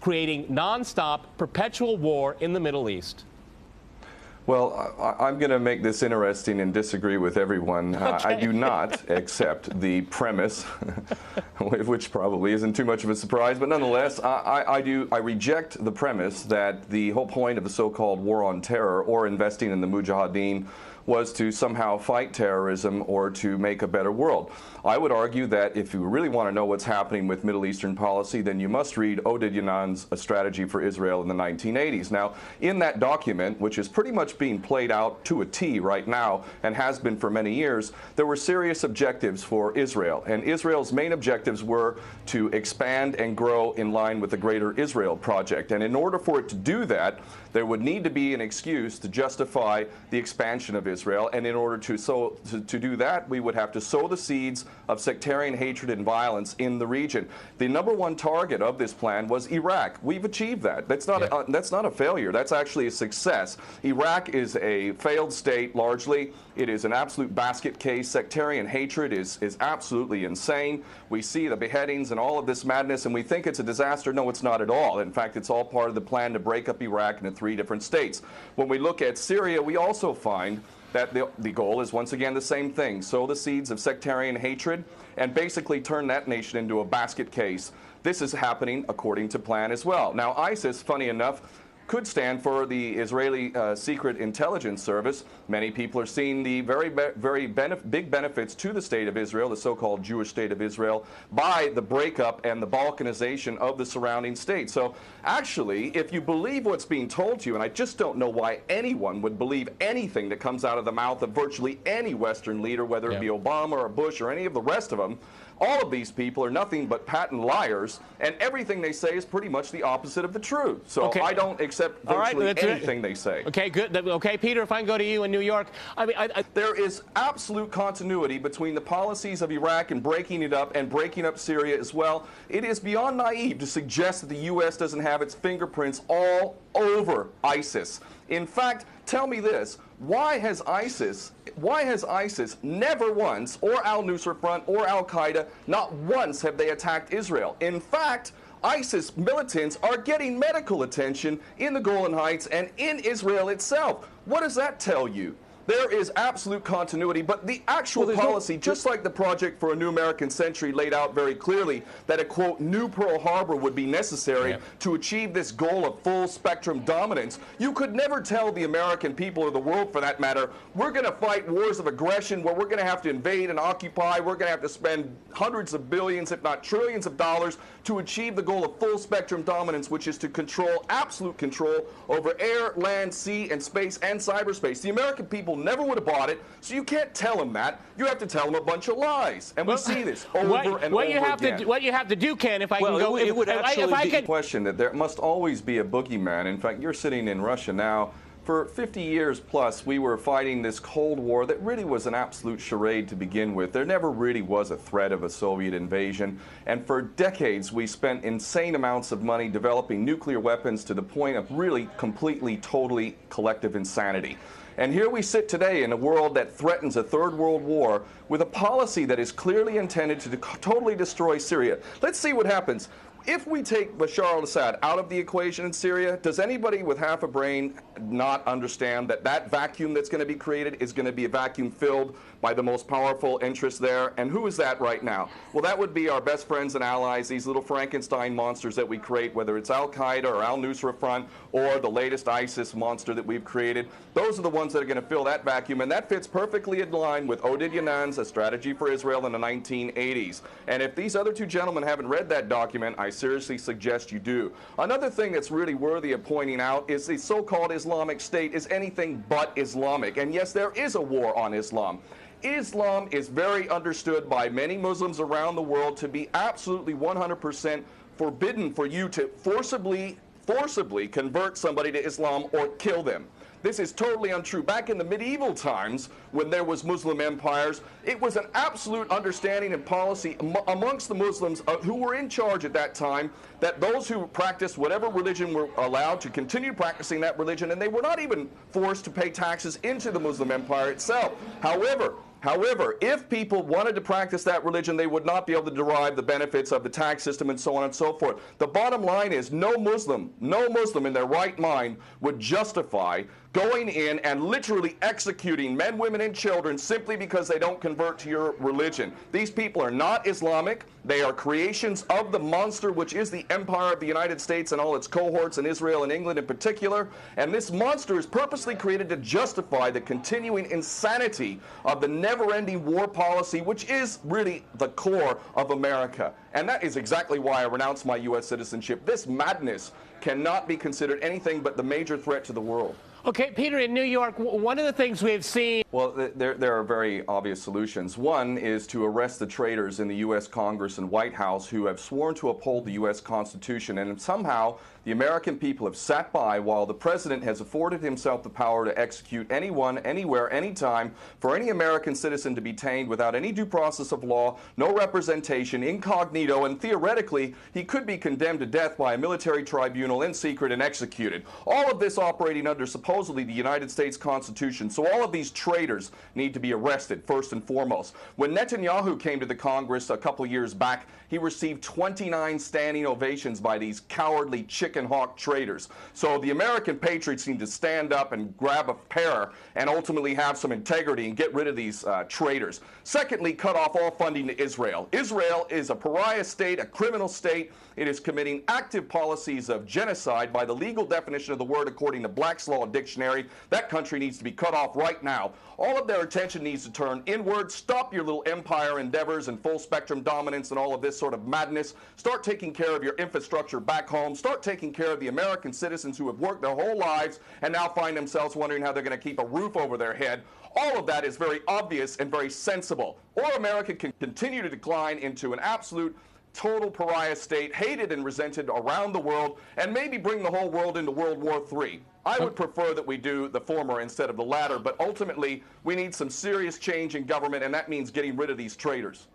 creating nonstop, perpetual war in the Middle East? Well, I'm going to make this interesting and disagree with everyone. Okay. I do not accept the premise, which probably isn't too much of a surprise, but nonetheless, I reject the premise that the whole point of the so-called war on terror or investing in the Mujahideen was to somehow fight terrorism or to make a better world. I would argue that if you really want to know what's happening with Middle Eastern policy, then you must read Oded Yanan's A Strategy for Israel in the 1980s. Now, in that document, which is pretty much being played out to a T right now and has been for many years, there were serious objectives for Israel. And Israel's main objectives were to expand and grow in line with the Greater Israel Project. And in order for it to do that, there would need to be an excuse to justify the expansion of Israel. And in order to do that, we would have to sow the seeds of sectarian hatred and violence in the region. The number one target of this plan was Iraq. We've achieved that. That's not a failure. That's actually a success. Iraq is a failed state largely. It is an absolute basket case. Sectarian hatred is absolutely insane. We see the beheadings and all of this madness, and we think it's a disaster. No, it's not at all. In fact, it's all part of the plan to break up Iraq into 3 different states. When we look at Syria, we also find that the goal is once again the same thing: sow the seeds of sectarian hatred and basically turn that nation into a basket case. This is happening according to plan as well. Now, ISIS, funny enough, could stand for the Israeli Secret Intelligence Service. Many people are seeing the very big benefits to the state of Israel, the so-called Jewish state of Israel, by the breakup and the balkanization of the surrounding states. So actually, if you believe what's being told to you, and I just don't know why anyone would believe anything that comes out of the mouth of virtually any Western leader, whether it be Obama or Bush or any of the rest of them, all of these people are nothing but patent liars, and everything they say is pretty much the opposite of the truth. So I don't accept virtually anything they say. Okay, good. Okay, Peter, if I can go to you in New York. I mean, there is absolute continuity between the policies of Iraq and breaking it up and breaking up Syria as well. It is beyond naive to suggest that the U.S. doesn't have its fingerprints all over ISIS. In fact, tell me this: why has ISIS never once, or al-Nusra Front or al-Qaeda, not once have they attacked Israel? In fact, ISIS militants are getting medical attention in the Golan Heights and in Israel itself. What does that tell you? There is absolute continuity, but the actual policy, just like the Project for a New American Century laid out very clearly, that a, quote, new Pearl Harbor would be necessary to achieve this goal of full spectrum dominance. You could never tell the American people, or the world for that matter, we're going to fight wars of aggression where we're going to have to invade and occupy, we're going to have to spend hundreds of billions, if not trillions of dollars to achieve the goal of full spectrum dominance, which is to control, absolute control over air, land, sea, and space and cyberspace. The American people never would have bought it, so you can't tell them that. You have to tell them a bunch of lies, and we see this over and over again. What you have to do, Ken, if I can go, it would actually be a question that there must always be a boogeyman. In fact, you're sitting in Russia now. For 50 years plus, we were fighting this Cold War that really was an absolute charade to begin with. There never really was a threat of a Soviet invasion. And for decades, we spent insane amounts of money developing nuclear weapons to the point of really completely, totally collective insanity. And here we sit today in a world that threatens a third world war with a policy that is clearly intended to totally destroy Syria. Let's see what happens. If we take Bashar al-Assad out of the equation in Syria, does anybody with half a brain not understand that that vacuum that's going to be created is going to be a vacuum filled by the most powerful interests there? And who is that right now? Well, that would be our best friends and allies, these little Frankenstein monsters that we create, whether it's al-Qaeda or al-Nusra Front or the latest ISIS monster that we've created. Those are the ones that are going to fill that vacuum, and that fits perfectly in line with Oded Yanan's A Strategy for Israel in the 1980s. And if these other two gentlemen haven't read that document, I seriously suggest you do. Another thing that's really worthy of pointing out is the so-called Islamic State is anything but Islamic. And yes, there is a war on Islam. Islam is very understood by many Muslims around the world to be absolutely 100% forbidden for you to forcibly convert somebody to Islam or kill them. This is totally untrue. Back in the medieval times, when there was Muslim empires, it was an absolute understanding and policy amongst the Muslims who were in charge at that time that those who practiced whatever religion were allowed to continue practicing that religion, and they were not even forced to pay taxes into the Muslim empire itself. However, However, if people wanted to practice that religion, they would not be able to derive the benefits of the tax system and so on and so forth. The bottom line is no Muslim in their right mind would justify going in and literally executing men, women, and children simply because they don't convert to your religion. These people are not Islamic. They are creations of the monster, which is the empire of the United States and all its cohorts in Israel and England in particular. And this monster is purposely created to justify the continuing insanity of the never-ending war policy, which is really the core of America. And that is exactly why I renounced my U.S. citizenship. This madness cannot be considered anything but the major threat to the world. Okay, Peter, in New York, one of the things we've seen... Well, there are very obvious solutions. One is to arrest the traitors in the U.S. Congress and White House who have sworn to uphold the U.S. Constitution, and somehow the American people have sat by while the president has afforded himself the power to execute anyone, anywhere, anytime, for any American citizen to be detained without any due process of law, no representation, incognito, and theoretically, he could be condemned to death by a military tribunal in secret and executed. All of this operating under supposedly the United States Constitution. So all of these traitors need to be arrested, first and foremost. When Netanyahu came to the Congress a couple years back, he received 29 standing ovations by these cowardly chicken hawk traitors. So the American patriots need to stand up and grab a pair and ultimately have some integrity and get rid of these traitors. Secondly, cut off all funding to Israel. Israel is a pariah state, a criminal state. It is committing active policies of genocide by the legal definition of the word according to Black's Law Dictionary. That country needs to be cut off right now. All of their attention needs to turn inward. Stop your little empire endeavors and full spectrum dominance and all of this sort of madness. Start taking care of your infrastructure back home. Start taking care of the American citizens who have worked their whole lives and now find themselves wondering how they're going to keep a roof over their head. All of that is very obvious and very sensible. Or America can continue to decline into an absolute total pariah state, hated and resented around the world, and maybe bring the whole world into World War III. I would prefer that we do the former instead of the latter, but ultimately we need some serious change in government, and that means getting rid of these traitors.